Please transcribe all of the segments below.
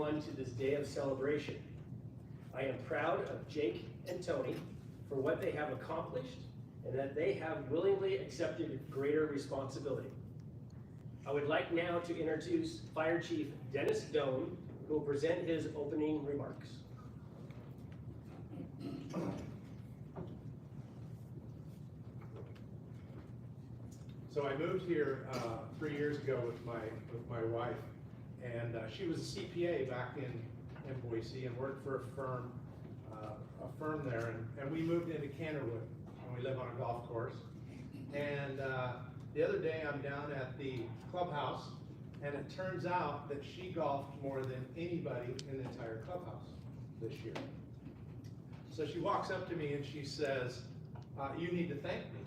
everyone to this day of celebration. I am proud of Jake and Tony for what they have accomplished and that they have willingly accepted greater responsibility. I would like now to introduce Fire Chief Dennis Doan, who will present his opening remarks. So I moved here 3 years ago with my wife, and she was a CPA back in Boise and worked for a firm there, and we moved into Canterwood, and we live on a golf course. And the other day I'm down at the clubhouse, and it turns out that she golfed more than anybody in the entire clubhouse this year. So she walks up to me and she says, "You need to thank me."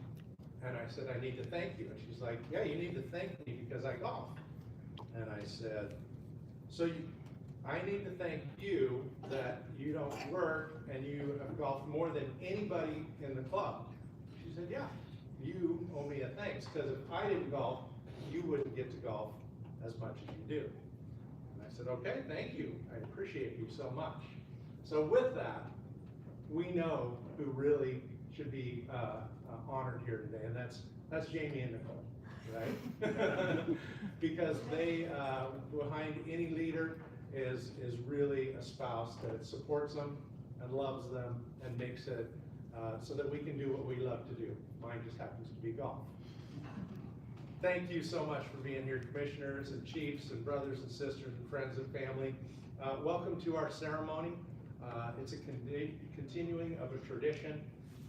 And I said, "I need to thank you." And she's like, "Yeah, you need to thank me because I golf." And I said, I need to thank you that you don't work and you have golfed more than anybody in the club." She said, "Yeah, you owe me a thanks, because if I didn't golf, you wouldn't get to golf as much as you do." And I said, "Okay, thank you. I appreciate you so much." So with that, we know who really should be honored here today, and that's Jamie and Nicole, right? Because they, behind any leader, is really a spouse that supports them and loves them and makes it so that we can do what we love to do. Mine just happens to be golf. Thank you so much for being here, commissioners and chiefs and brothers and sisters and friends and family. Welcome to our ceremony. It's a continuing of a tradition.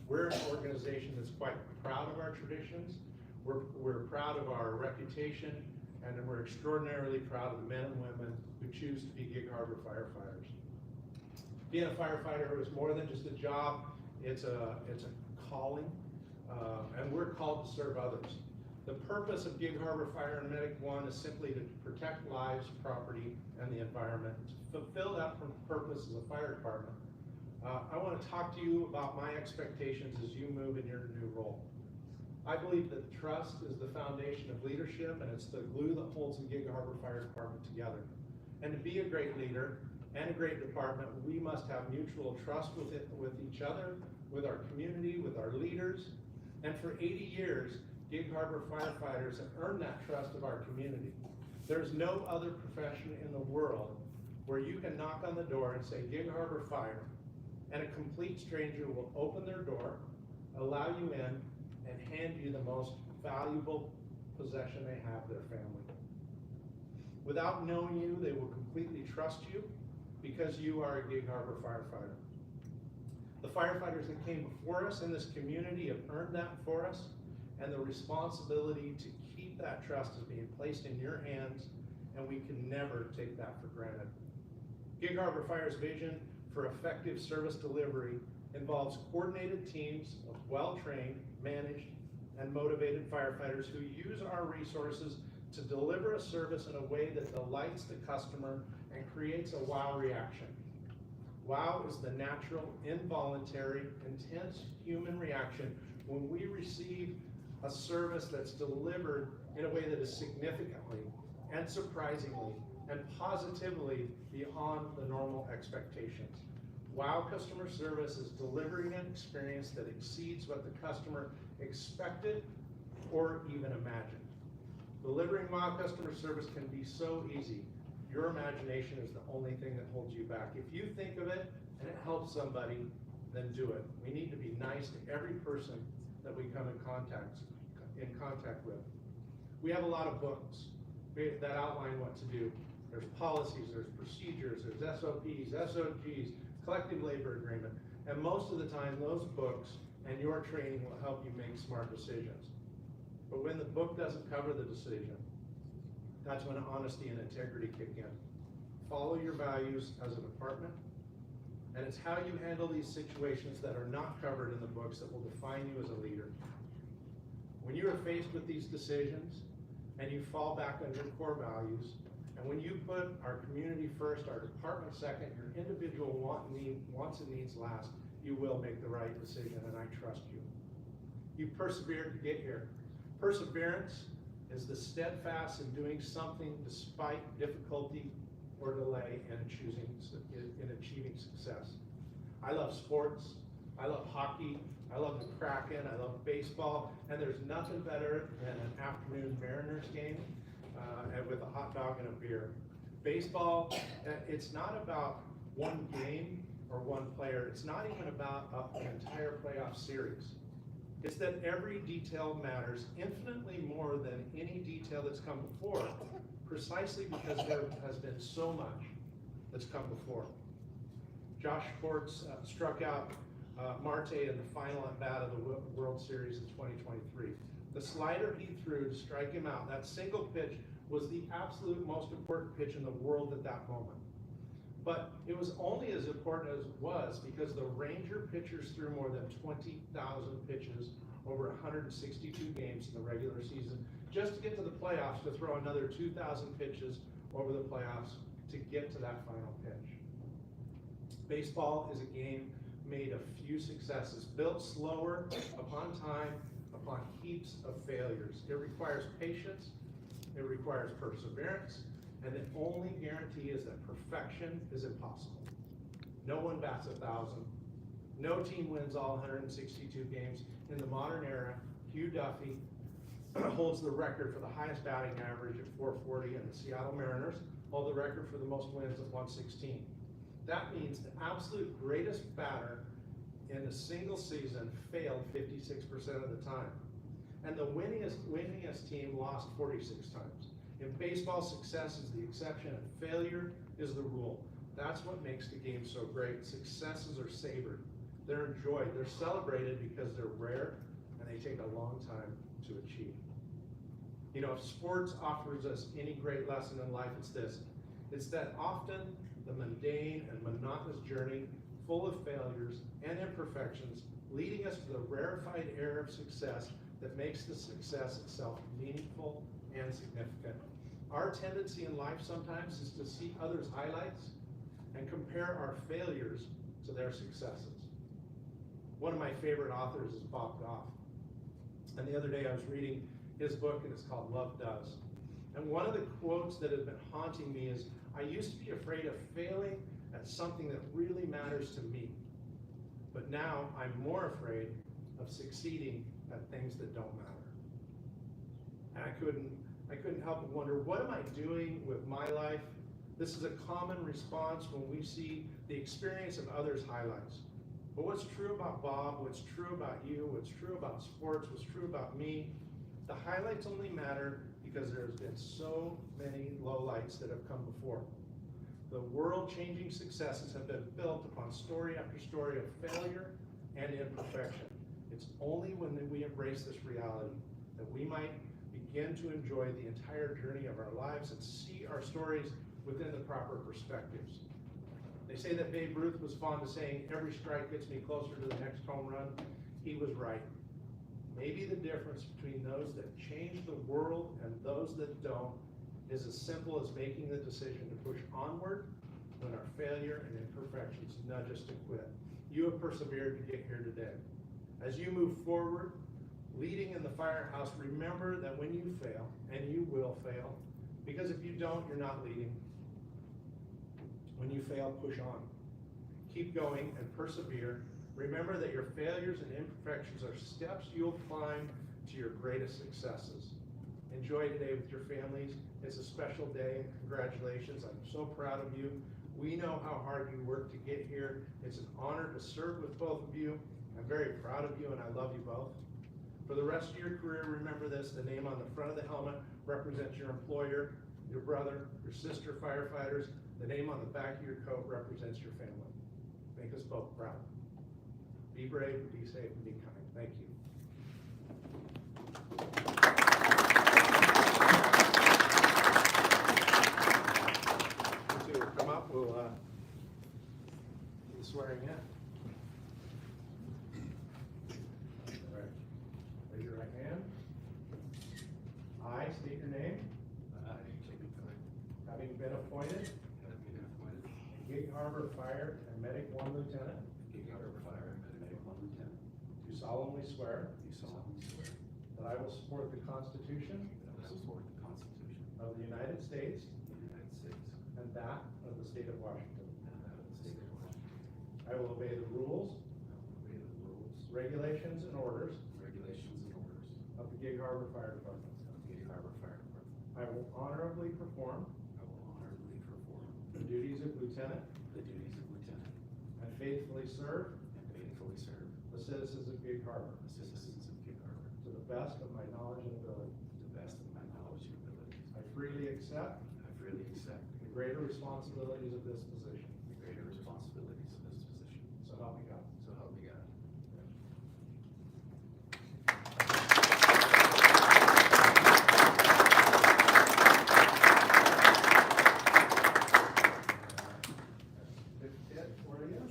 We're an organization that's quite proud of our traditions. We're proud of our reputation, and we're extraordinarily proud of the men and women who choose to be Gig Harbor firefighters. Being a firefighter is more than just a job, it's a calling, and we're called to serve others. The purpose of Gig Harbor Fire and Medic 1 is simply to protect lives, property, and the environment. To fulfill that purpose as a fire department, I want to talk to you about my expectations as you move in your new role. I believe that trust is the foundation of leadership, and it's the glue that holds the Gig Harbor Fire Department together. And to be a great leader and a great department, we must have mutual trust with each other, with our community, with our leaders. And for 80 years, Gig Harbor firefighters have earned that trust of our community. There's no other profession in the world where you can knock on the door and say Gig Harbor Fire, and a complete stranger will open their door, allow you in, and hand you the most valuable possession they have, their family. Without knowing you, they will completely trust you because you are a Gig Harbor firefighter. The firefighters that came before us in this community have earned that for us, and the responsibility to keep that trust is being placed in your hands, and we can never take that for granted. Gig Harbor Fire's vision for effective service delivery involves coordinated teams of well-trained, managed, and motivated firefighters who use our resources to deliver a service in a way that delights the customer and creates a wow reaction. Wow is the natural, involuntary, intense human reaction when we receive a service that's delivered in a way that is significantly and surprisingly and positively beyond the normal expectations. Wow customer service is delivering an experience that exceeds what the customer expected or even imagined. Delivering wow customer service can be so easy. Your imagination is the only thing that holds you back. If you think of it and it helps somebody, then do it. We need to be nice to every person that we come in contact with. We have a lot of books that outline what to do. There's policies, there's procedures, there's SOPs, SOGs, collective labor agreement, and most of the time those books and your training will help you make smart decisions. But when the book doesn't cover the decision, that's when honesty and integrity kick in. Follow your values as a department, and it's how you handle these situations that are not covered in the books that will define you as a leader. When you are faced with these decisions and you fall back on your core values, and when you put our community first, our department second, your individual wants and needs last, you will make the right decision, and I trust you. You persevered to get here. Perseverance is the steadfast in doing something despite difficulty or delay in achieving success. I love sports, I love hockey, I love the Kraken, I love baseball, and there's nothing better than an afternoon Mariners game and with a hot dog and a beer. Baseball, it's not about one game or one player. It's not even about an entire playoff series. It's that every detail matters infinitely more than any detail that's come before, precisely because there has been so much that's come before. Josh Sports struck out Marte in the final at bat of the World Series in 2023. The slider he threw to strike him out, that single pitch, was the absolute most important pitch in the world at that moment. But it was only as important as it was because the Ranger pitchers threw more than 20,000 pitches over 162 games in the regular season just to get to the playoffs, to throw another 2,000 pitches over the playoffs to get to that final pitch. Baseball is a game made of few successes, built slower upon time, upon heaps of failures. It requires patience, it requires perseverance, and the only guarantee is that perfection is impossible. No one bats 1,000. No team wins all 162 games. In the modern era, Hugh Duffy holds the record for the highest batting average at 440, and the Seattle Mariners hold the record for the most wins at 116. That means the absolute greatest batter in a single season failed 56% of the time. And the winningest team lost 46 times. In baseball, success is the exception and failure is the rule. That's what makes the game so great. Successes are savored. They're enjoyed. They're celebrated because they're rare and they take a long time to achieve. You know, if sports offers us any great lesson in life, it's this. It's that often the mundane and monotonous journey, full of failures and imperfections, leading us to the rarefied air of success that makes the success itself meaningful and significant. Our tendency in life sometimes is to see others' highlights and compare our failures to their successes. One of my favorite authors is Bob Goff. And the other day I was reading his book, and it's called Love Does. And one of the quotes that has been haunting me is, I used to be afraid of failing at something that really matters to me. But now I'm more afraid of succeeding at things that don't matter. And I couldn't help but wonder, what am I doing with my life? This is a common response when we see the experience of others' highlights. But what's true about Bob, what's true about you, what's true about sports, what's true about me, the highlights only matter because there's been so many lowlights that have come before. The world-changing successes have been built upon story after story of failure and imperfection. It's only when we embrace this reality that we might begin to enjoy the entire journey of our lives and see our stories within the proper perspectives. They say that Babe Ruth was fond of saying, every strike gets me closer to the next home run. He was right. Maybe the difference between those that change the world and those that don't is as simple as making the decision to push onward when our failure and imperfections nudge us to quit. You have persevered to get here today. As you move forward, leading in the firehouse, remember that when you fail, and you will fail, because if you don't, you're not leading. When you fail, push on. Keep going and persevere. Remember that your failures and imperfections are steps you'll climb to your greatest successes. Enjoy today with your families. It's a special day, and congratulations. I'm so proud of you. We know how hard you work to get here. It's an honor to serve with both of you. I'm very proud of you, and I love you both. For the rest of your career, remember this: the name on the front of the helmet represents your employer, your brother, your sister firefighters. The name on the back of your coat represents your family. Make us both proud. Be brave, be safe, and be kind. Thank you. You two will come up. We'll do the swearing in. All right. Raise your right hand. I state your name. Having been appointed Gig Harbor Fire and Medic 1 Lieutenant. Do solemnly swear. That I will support the Constitution. Of the United States. And that of the state of Washington. and that of the state of Washington. I will obey the rules, I will obey the rules, regulations, and orders regulations, and orders of the Gig Harbor Fire Department. of the Gig Harbor Fire Department. I will honorably perform I will honorably perform the duties of lieutenant the duties of lieutenant and faithfully serve and faithfully serve the citizens of Gig Harbor the citizens of Gig Harbor to the best of my knowledge and ability. to the best of my knowledge and ability. I freely accept I freely accept the greater responsibilities of this position. the greater responsibilities of this position. So help me God. So help me God. Good fit for you.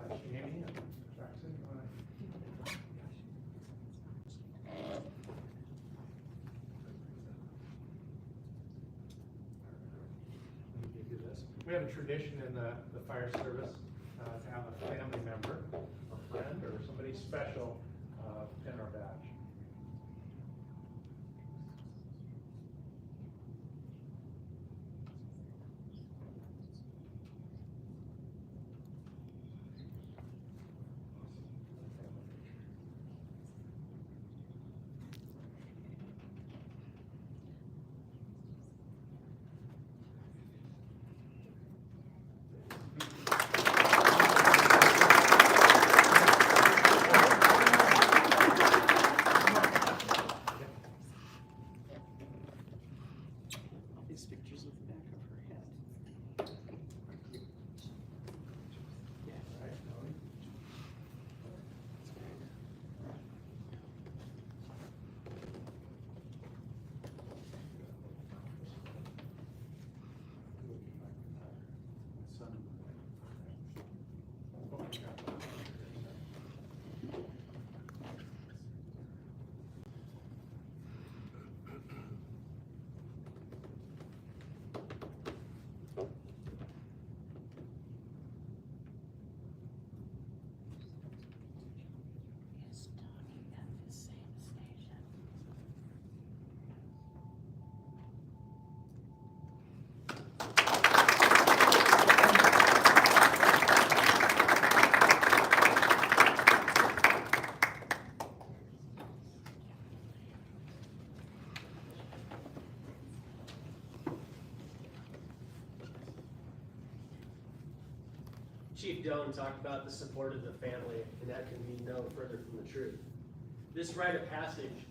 And Jamie and Jackson, you wanna? Let me do this. We have a tradition in the fire service to have a family member, a friend, or somebody special pin our badge. These pictures of the back of her head. Yeah. All right, Tony. My son Is Tony at the same station? Chief Doan talked about the support of the family, and that can be no further from the truth. This rite of passage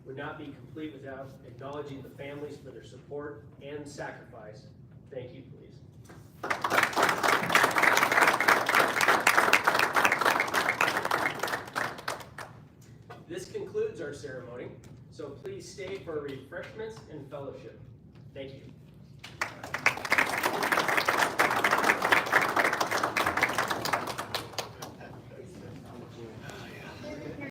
would not be complete without acknowledging the families for their support and sacrifice. Thank you, please. This concludes our ceremony, so please stay for refreshments and fellowship. Thank you.